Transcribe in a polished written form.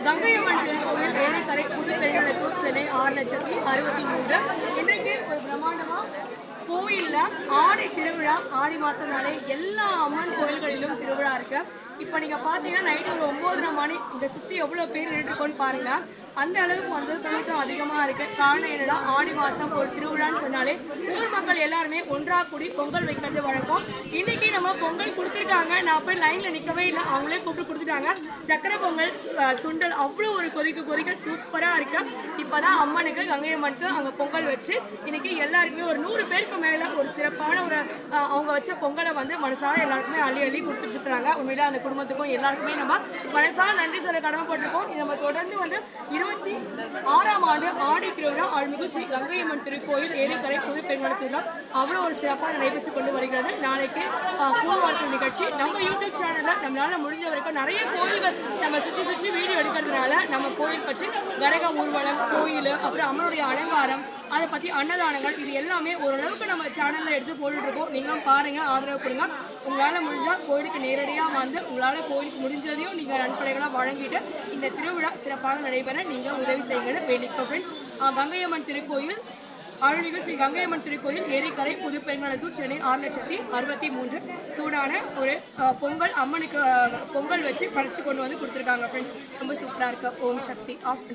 கங்கையம்மன் திருக்கோவில் ஏரிக்கரை புதுப்பெருங்குளத்தூர் சென்னை 6,63,000. இன்றைக்கு ஒரு பிரம்மாண்டமா கோயில்ல ஆடி திருவிழா. ஆடி மாசம்னாலே எல்லா அம்மன் கோயில்களிலும் திருவிழா இருக்கு. இப்போ நீங்கள் பார்த்தீங்கன்னா நைட்டு ஒரு 9:30 மணி இதை சுற்றி எவ்வளோ பேர் நின்றுருக்கோன்னு பாருங்கள். அந்த அளவுக்கு வந்து கூட்டம் அதிகமாக இருக்குது. காரணம் என்னடா, ஆடி மாதம் ஒரு திருவிழான்னு சொன்னாலே ஊர் மக்கள் எல்லாருமே ஒன்றாக கூடி பொங்கல் வைக்கிறது வழக்கம். இன்றைக்கி நம்ம பொங்கல் கொடுத்துருக்காங்க. நான் போய் லைனில் நிற்கவே இல்லை, அவங்களே கூப்பிட்டு கொடுத்துட்டாங்க. சக்கரை பொங்கல், சுண்டல் அவ்வளோ ஒரு கொதிக்க சூப்பராக இருக்கு. இப்போ தான் அம்மனுக்கு, கங்கையம்மனுக்கு அங்கே பொங்கல் வச்சு இன்றைக்கி எல்லாருக்குமே ஒரு 100 பேருக்கு மேலே ஒரு சிறப்பான ஒரு அவங்க வச்ச பொங்கலை வந்து மனசார எல்லாருக்குமே அள்ளி கொடுத்துட்ருக்குறாங்க. உண்மையிலே அந்த குடும்பத்துக்கும் எல்லாருக்குமே நம்ம மனசார நன்றி சொல்ல கடமைப்பட்டிருக்கோம். நம்ம தொடர்ந்து வந்து 26ஆம் ஆண்டு ஆடி திருவிழா அருள்மிகு ஸ்ரீ கங்கையம்மன் திருக்கோயில் ஏரிக்கரை புதுப்பெருங்குளத்தூர் அவ்வளோ ஒரு சிறப்பாக நடைபெற்று கொண்டு வருகிறது. நாளைக்கு பூவாட்டம் நிகழ்ச்சி நம்ம யூடியூப் சேனலில் நம்மளால முடிஞ்ச வரைக்கும் நிறைய கோயில்கள் நம்ம சுற்றி வீடியோ எடுக்கிறதுனால நம்ம கோயில் பற்றி கரக ஊர்வலம், கோயில், அப்புறம் அம்மனுடைய அலங்காரம், அதை பற்றி அன்னதானங்கள், இது எல்லாமே ஓரளவுக்கு நம்ம சேனலில் எடுத்து போட்டுட்ருக்கோம். நீங்களும் பாருங்கள், ஆதரவு கொடுங்க. உங்களால் முடிஞ்சால் கோயிலுக்கு நேரடியாக வந்து உங்களால் கோயிலுக்கு முடிஞ்சதையும் நீங்கள் நன்கொடைகளாக வழங்கிட்டு இந்த திருவிழா சிறப்பாக நடைபெற நீங்கள் உதவி செய்யுங்கன்னு வேண்டிக்கோ ஃப்ரெண்ட்ஸ். கங்கையம்மன் திருக்கோயில் அருள்மிகு ஸ்ரீ கங்கையம்மன் திருக்கோயில் ஏரிக்கரை புதுப்பெருங்குளத்தூர் சென்னை 6,63,000 சூடான ஒரு பொங்கல் அம்மனுக்கு பொங்கல் வச்சு பறித்து கொண்டு வந்து கொடுத்துருக்காங்க ஃப்ரெண்ட்ஸ். ரொம்ப சூப்பராக இருக்கு. ஓம் சக்தி ஆஃப்.